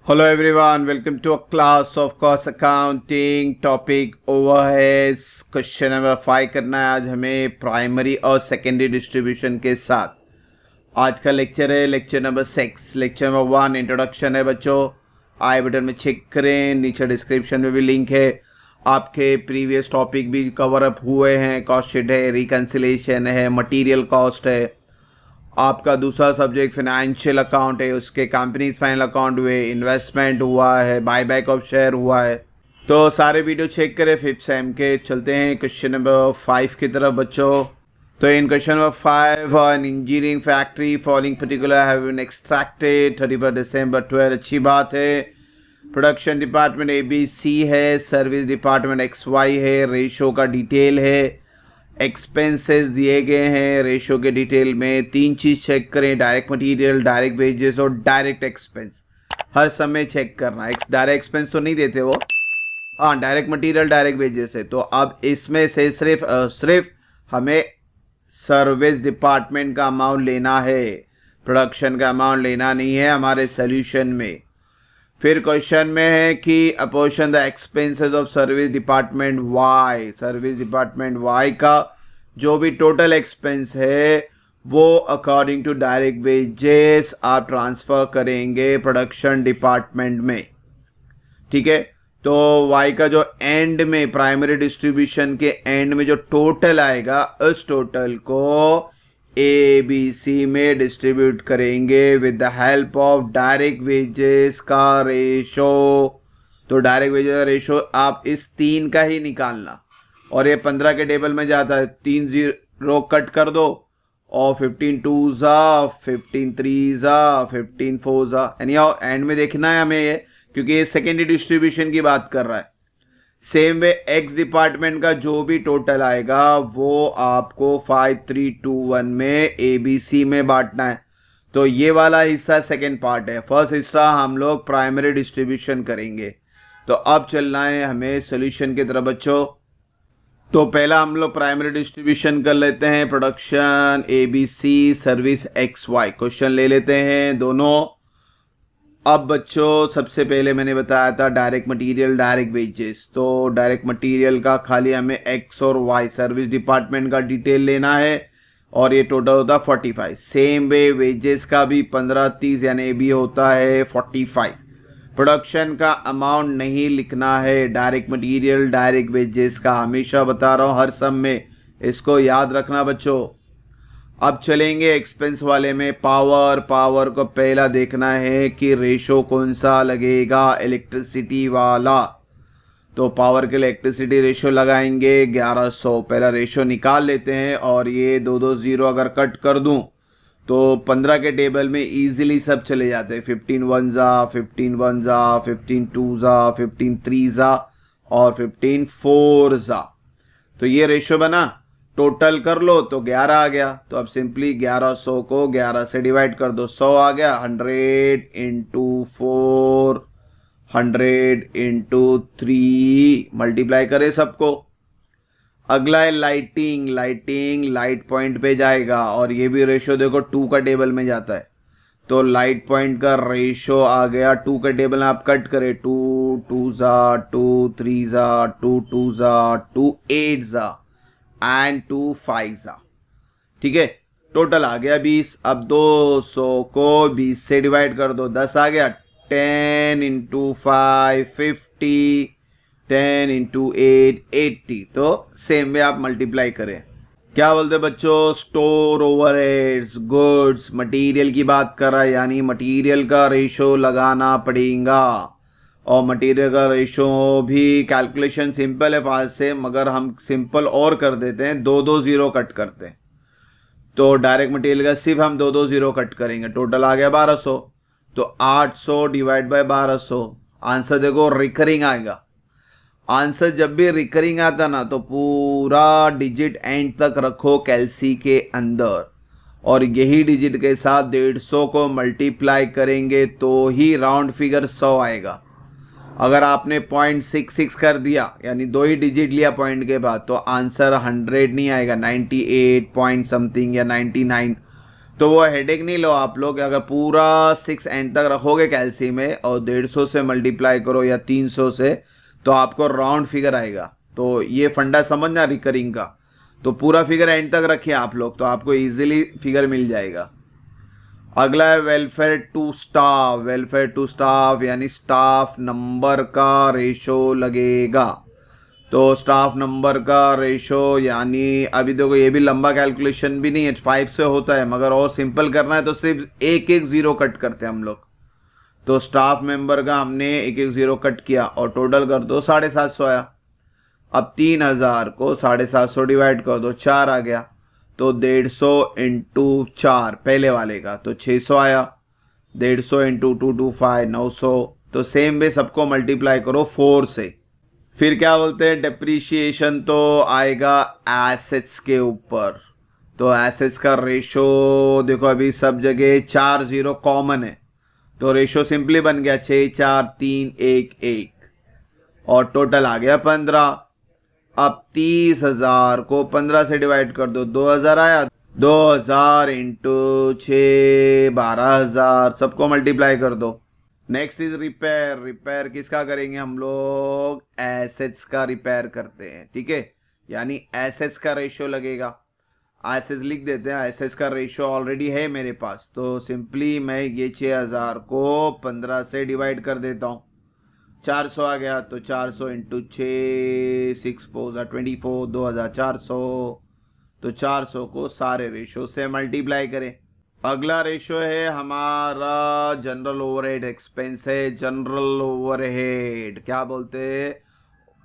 Hello everyone, welcome to a class of cost accounting. Topic overheads. Question number 5 करना है आज हमें primary और सेकेंडरी डिस्ट्रीब्यूशन के साथ. आज का लेक्चर है lecture number 6. Lecture number 1 introduction है बच्चों. आई बटन में चेक करें, नीचे डिस्क्रिप्शन में भी लिंक है. आपके प्रीवियस टॉपिक भी कवर अप हुए हैं. कॉस्ट शीट है, रिकन्सिलेशन है, मटीरियल कॉस्ट है. आपका दूसरा सब्जेक्ट फाइनेंशियल अकाउंट है, उसके कंपनीज फाइनल अकाउंट हुए, इन्वेस्टमेंट हुआ है, बाय बैक ऑफ शेयर हुआ है. तो सारे वीडियो चेक करें 5th सेम के. चलते हैं क्वेश्चन नंबर 5 की तरफ बच्चों. तो इन question number 5, an engineering factory following particular have been extracted 31 December 12. अच्छी बात है. प्रोडक्शन डिपार्टमेंट ABC है, सर्विस डिपार्टमेंट XY है, रेशो का डिटेल है, एक्सपेंसेस दिए गए हैं. रेशो के डिटेल में 3 चीज़ चेक करें: डायरेक्ट मटेरियल, डायरेक्ट वेजेस और डायरेक्ट एक्सपेंस. हर समय चेक करना. डायरेक्ट एक्सपेंस तो नहीं देते वो, हाँ डायरेक्ट मटेरियल डायरेक्ट वेजेस है. तो अब इसमें से सिर्फ हमें सर्विस डिपार्टमेंट का अमाउंट लेना है, प्रोडक्शन का अमाउंट लेना नहीं है हमारे सोल्यूशन में. फिर क्वेश्चन में है कि apportion the expenses of service department Y. Service department Y का जो भी टोटल एक्सपेंस है वो अकॉर्डिंग टू डायरेक्ट वेजेस आप ट्रांसफ़र करेंगे प्रोडक्शन डिपार्टमेंट में. ठीक है. तो वाई का जो एंड में प्राइमरी डिस्ट्रीब्यूशन के एंड में जो टोटल आएगा उस टोटल को ABC में डिस्ट्रीब्यूट करेंगे with the help of direct wages का रेशो. तो डायरेक्ट वेजेस का रेशो आप इस 3 का ही निकालना, और ये 15 के टेबल में जाता है. 3 0 कट कर दो और 15 2 जा, 15 3 जा, 15 4 जा. यानी एंड में देखना है हमें ये, क्योंकि ये सेकेंडरी डिस्ट्रीब्यूशन की बात कर रहा है. सेम वे एक्स डिपार्टमेंट का जो भी टोटल आएगा वो आपको 5 3 2 1 में ABC में बांटना है. तो ये वाला हिस्सा सेकंड पार्ट है. फर्स्ट हिस्सा हम लोग प्राइमरी डिस्ट्रीब्यूशन करेंगे. तो अब चलना है हमें सॉल्यूशन की तरफ बच्चों. तो पहला हम लोग प्राइमरी डिस्ट्रीब्यूशन कर लेते हैं. Production ABC, service XY. Question ले लेते हैं दोनों. अब बच्चों सबसे पहले मैंने बताया था डायरेक्ट मटेरियल डायरेक्ट वेजेस. तो डायरेक्ट मटेरियल का खाली हमें X और Y सर्विस डिपार्टमेंट का डिटेल लेना है, और ये टोटल होता है 45. सेम वे वेजेस का भी 15 30 यानी भी होता है 45. प्रोडक्शन का अमाउंट नहीं लिखना है, डायरेक्ट मटेरियल डायरेक्ट वेजेस का. हमेशा बता रहा हूँ हर सम में, इसको याद रखना बच्चों. अब चलेंगे एक्सपेंस वाले में. पावर को पहला देखना है कि रेशो कौन सा लगेगा, इलेक्ट्रिसिटी वाला. तो पावर के लिए इलेक्ट्रिसिटी रेशो लगाएंगे 1100. पहला रेशो निकाल लेते हैं, और ये 2 2 0 अगर कट कर दूं तो 15 के टेबल में इजीली सब चले जाते हैं. 15 1 जा, 15 1 जा, 15 2 जा, 15 3 जा और 15 4 जा. तो ये रेशो बना. टोटल कर लो तो 11 आ गया. तो अब सिंपली 1100 को 11 से डिवाइड कर दो. 100 आ गया. 100 इंटू 4, 100 इंटू 3 मल्टीप्लाई करें सबको. अगला है लाइटिंग. लाइट पॉइंट पे जाएगा, और ये भी रेशो देखो 2 का टेबल में जाता है. तो लाइट पॉइंट का रेशो आ गया 2 का टेबल में. आप कट करें 2 2 जा, 2 3 जा, 2 2 जा, 2 8 जा एंड 2 5 जा. ठीक है. टोटल आ गया 20. अब 200 को 20 से डिवाइड कर दो. 10 आ गया. 10 इंटू 5 50, 10 इंटू 8 80. तो सेम वे आप मल्टीप्लाई करें. क्या बोलते बच्चों? स्टोर ओवरहेड्स, गुड्स, मटेरियल की बात कर रहा है, यानी मटेरियल का रेशो लगाना पड़ेगा. और मटेरियल का रेशो भी कैलकुलेशन सिंपल है 5 से, मगर हम सिंपल और कर देते हैं, 2 2 0 कट करते हैं. तो डायरेक्ट मटेरियल का सिर्फ हम 2 2 0 कट करेंगे. टोटल आ गया 1200. तो 800 डिवाइड बाय 1200. आंसर देखो रिकरिंग आएगा. आंसर जब भी रिकरिंग आता ना तो पूरा डिजिट एंड तक रखो कैलसी के अंदर, और यही डिजिट के साथ 150 को मल्टीप्लाई करेंगे तो ही राउंड फिगर 100 आएगा. अगर आपने 0.66 कर दिया, यानी 2 ही डिजिट लिया पॉइंट के बाद, तो आंसर 100 नहीं आएगा, 98 पॉइंट समथिंग या 99. तो वो हेडेक नहीं लो आप लोग। अगर पूरा 6 एंड तक रखोगे कैलसी में और 150 से मल्टीप्लाई करो या 300 से, तो आपको राउंड फिगर आएगा। तो ये फंडा समझना रिकरिंग का। तो पूरा फिगर एंड तक रखिए आप लोग, तो आपको इजीली फिगर मिल जाएगा। अगला है welfare to staff. Welfare to staff यानी स्टाफ नंबर का रेशो लगेगा। तो स्टाफ नंबर का रेशो यानी अभी देखो ये भी लंबा कैलकुलेशन भी नहीं है, 5 से होता है, मगर और सिंपल करना है तो सिर्फ एक एक जीरो कट करते हैं हम लोग। तो स्टाफ मेंबर का हमने एक एक जीरो कट किया और टोटल कर दो 750 आया। अब 3000 को 750 डिवाइड कर दो, 4 आ गया। तो 150 इंटू 4 पहले वाले का तो 600 आया। 150 इंटू 225 900। तो सेम वे सबको मल्टीप्लाई करो 4 से। फिर क्या बोलते हैं, डेप्रीशिएशन तो आएगा एसेट्स के ऊपर। तो एसेट्स का रेशो देखो अभी सब जगह 4 0 कॉमन है, तो रेशो सिंपली बन गया 6 4 3 1 1 और टोटल आ गया 15। अब 30,000 को 15 से डिवाइड कर दो, 2000 आया। 2000 इंटू 6 12,000, सबको मल्टीप्लाई कर दो। Next is repair. रिपेयर किसका करेंगे हम लोग, एसेट्स का रिपेयर करते हैं, ठीक है। यानी एसेट्स का रेशियो लगेगा। एसेट्स लिख देते हैं, एसेट्स का रेशियो ऑलरेडी है मेरे पास, तो सिंपली मैं ये 6000 को 15 से डिवाइड कर देता हूँ। 400 आ गया, तो 400 इंटू 6 6 4 24 2400। तो 400 को सारे रेशो से मल्टीप्लाई करें। अगला रेशो है हमारा जनरल ओवरहेड एक्सपेंस है। जनरल ओवरहेड क्या बोलते हैं,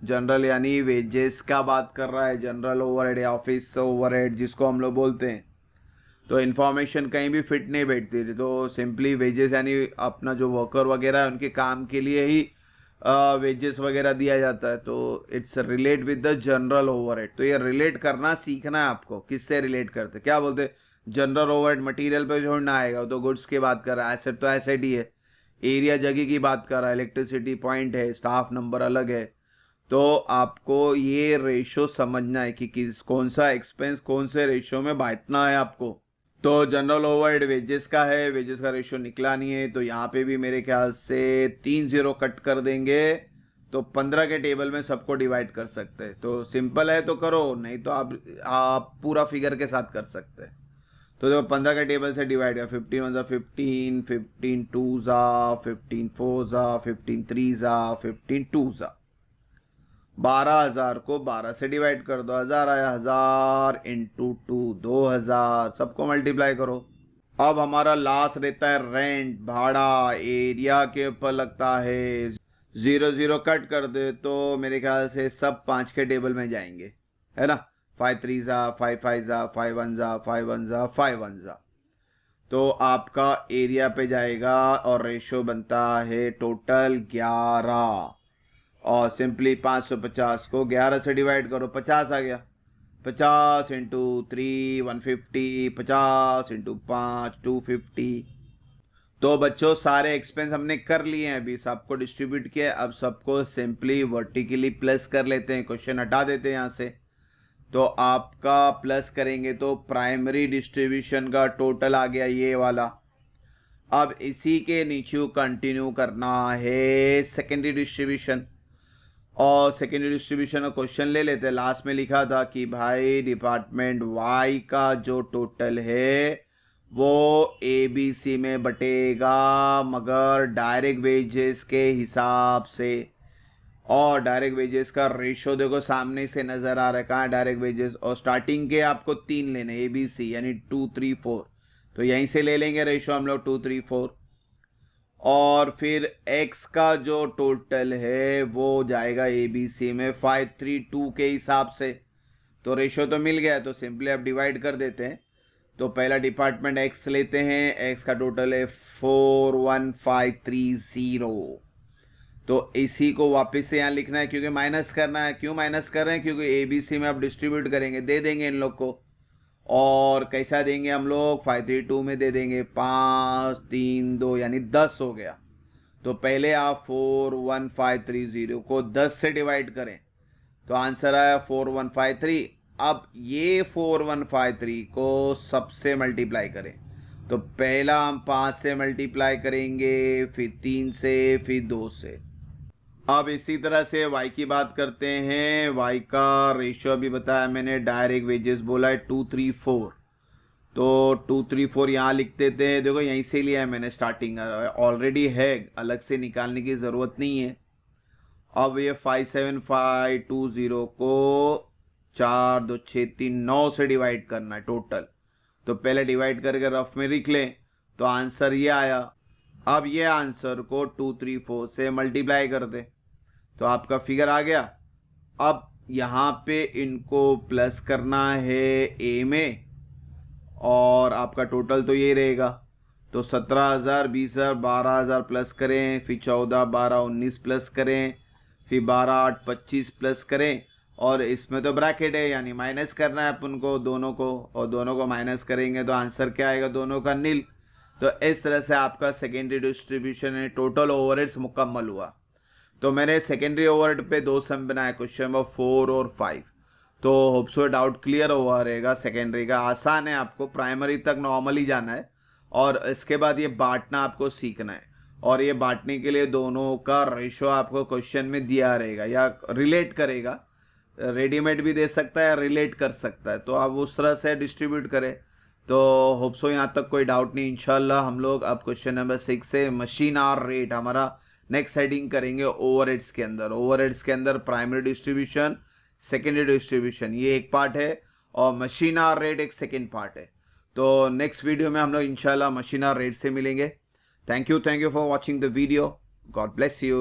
जनरल यानी वेजेस का बात कर रहा है। जनरल ओवरहेड या ऑफिस ओवरहेड जिसको हम लोग बोलते हैं। तो इन्फॉर्मेशन कहीं भी फिट नहीं बैठती थी, तो सिंपली वेजेस यानी अपना जो वर्कर वगैरह है उनके काम के लिए ही वेजेस वगैरह दिया जाता है। तो it's relate with the general overhead. तो ये रिलेट करना सीखना है आपको, किससे रिलेट करते क्या बोलते। जनरल ओवरहेड मटेरियल पे छोड़ना आएगा, तो गुड्स की बात कर रहा है। एसेट तो एसेट ही है। एरिया जगह की बात कर रहा है। इलेक्ट्रिसिटी पॉइंट है, स्टाफ नंबर अलग है। तो आपको ये रेशो समझना है कि किस कौन सा एक्सपेंस कौन से रेशो में बांटना है आपको। तो जनरल ओवरहेड वेजेस का है, वेजेस का रेशो निकला नहीं है, तो यहाँ पे भी मेरे ख्याल से 3 0 कट कर देंगे, तो 15 के टेबल में सबको डिवाइड कर सकते हैं। तो सिंपल है तो करो, नहीं तो आप पूरा फिगर के साथ कर सकते हैं। तो देखो 15 के टेबल से डिवाइड किया, 15 1 15 15 2 15 4 15 3 15 2 12,000 को 12 से डिवाइड कर दो, 1000 आया। 1000 इंटू 2 2000, सबको मल्टीप्लाई करो। अब हमारा लास्ट रहता है रेंट, भाड़ा। एरिया के ऊपर लगता है। 0 0 कट कर दे तो मेरे ख्याल से सब 5 के टेबल में जाएंगे, है ना। 5 3 5 5 5 1 5 1 5 1। तो आपका एरिया पे जाएगा और रेशो बनता है टोटल 11। और सिंपली 550 को 11 से डिवाइड करो, 50 आ गया। 50 इंटू 3 150, 50 इंटू 5 250। तो बच्चों सारे एक्सपेंस हमने कर लिए हैं, अभी सबको डिस्ट्रीब्यूट किया। अब सबको सिंपली वर्टिकली प्लस कर लेते हैं, क्वेश्चन हटा देते हैं यहाँ से। तो आपका प्लस करेंगे तो प्राइमरी डिस्ट्रीब्यूशन का टोटल आ गया ये वाला। अब इसी के नीचे कंटिन्यू करना है सेकेंडरी डिस्ट्रीब्यूशन। और सेकेंडरी डिस्ट्रीब्यूशन का क्वेश्चन ले लेते हैं। लास्ट में लिखा था कि भाई डिपार्टमेंट वाई का जो टोटल है वो ABC में बटेगा, मगर डायरेक्ट वेजेस के हिसाब से। और डायरेक्ट वेजेस का रेशो देखो सामने से नजर आ रहा है, कहाँ डायरेक्ट वेजेस। और स्टार्टिंग के आपको 3 लेने ABC यानी 2 3 4, तो यहीं से ले लेंगे रेशो हम लोग 2 3 4। और फिर x का जो टोटल है वो जाएगा ABC में 532 के हिसाब से। तो रेशो तो मिल गया, तो सिंपली आप डिवाइड कर देते हैं। तो पहला डिपार्टमेंट x लेते हैं, x का टोटल है 41530। तो इसी को वापस से यहाँ लिखना है क्योंकि माइनस करना है। क्यों माइनस कर रहे हैं, क्योंकि ABC में आप डिस्ट्रीब्यूट करेंगे, दे देंगे इन लोग को। और कैसा देंगे हम लोग, 532 में दे देंगे, 5 3 2 यानी 10 हो गया। तो पहले आप 41530 को 10 से डिवाइड करें, तो आंसर आया 4153। अब ये 4153 को सबसे मल्टीप्लाई करें, तो पहला हम 5 से मल्टीप्लाई करेंगे, फिर 3 से, फिर 2 से। अब इसी तरह से y की बात करते हैं। y का रेशियो अभी बताया मैंने, डायरेक्ट वेजेस बोला है 2 3 4, तो 2 3 4 यहाँ लिख देते हैं। देखो यहीं से लिया है मैंने, स्टार्टिंग ऑलरेडी है, अलग से निकालने की ज़रूरत नहीं है। अब ये 57520 को 4 2 6 3 9 से डिवाइड करना है टोटल। तो पहले डिवाइड करके रफ में लिख लें, तो आंसर ये आया। अब ये आंसर को 2 3 4 से मल्टीप्लाई कर दे, तो आपका फिगर आ गया। अब यहाँ पे इनको प्लस करना है ए में, और आपका टोटल तो ये रहेगा। तो 17,000, 20,000, 12,000 प्लस करें, फिर 14, 12, 19 प्लस करें, फिर 12, 8, 25 प्लस करें, और इसमें तो ब्रैकेट है यानी माइनस करना है अपन को दोनों को, और दोनों को माइनस करेंगे तो आंसर क्या आएगा, दोनों का नील। तो इस तरह से आपका सेकेंडरी डिस्ट्रीब्यूशन है, टोटल ओवरहेड्स मुकम्मल हुआ। तो मैंने सेकेंडरी ओवरहेड पे 2 सम बनाया, क्वेश्चन नंबर 4 और 5। तो होप सो डाउट क्लियर हुआ रहेगा। सेकेंडरी का आसान है, आपको प्राइमरी तक नॉर्मली जाना है, और इसके बाद ये बांटना आपको सीखना है। और ये बांटने के लिए दोनों का रेशो आपको क्वेश्चन में दिया रहेगा, या रिलेट करेगा, रेडीमेड भी दे सकता है या रिलेट कर सकता है, तो आप उस तरह से डिस्ट्रीब्यूट करें। तो होप सो यहाँ तक कोई डाउट नहीं। इंशाल्लाह हम लोग अब क्वेश्चन नंबर 6 से मशीन आवर रेट हमारा नेक्स्ट हेडिंग करेंगे ओवरहेड्स के अंदर। ओवरहेड्स के अंदर प्राइमरी डिस्ट्रीब्यूशन, सेकेंडरी डिस्ट्रीब्यूशन ये एक पार्ट है, और मशीन आवर रेट एक सेकेंड पार्ट है। तो नेक्स्ट वीडियो में हम लोग इंशाल्लाह मशीन आवर रेट से मिलेंगे। Thank you for watching the video. God bless you.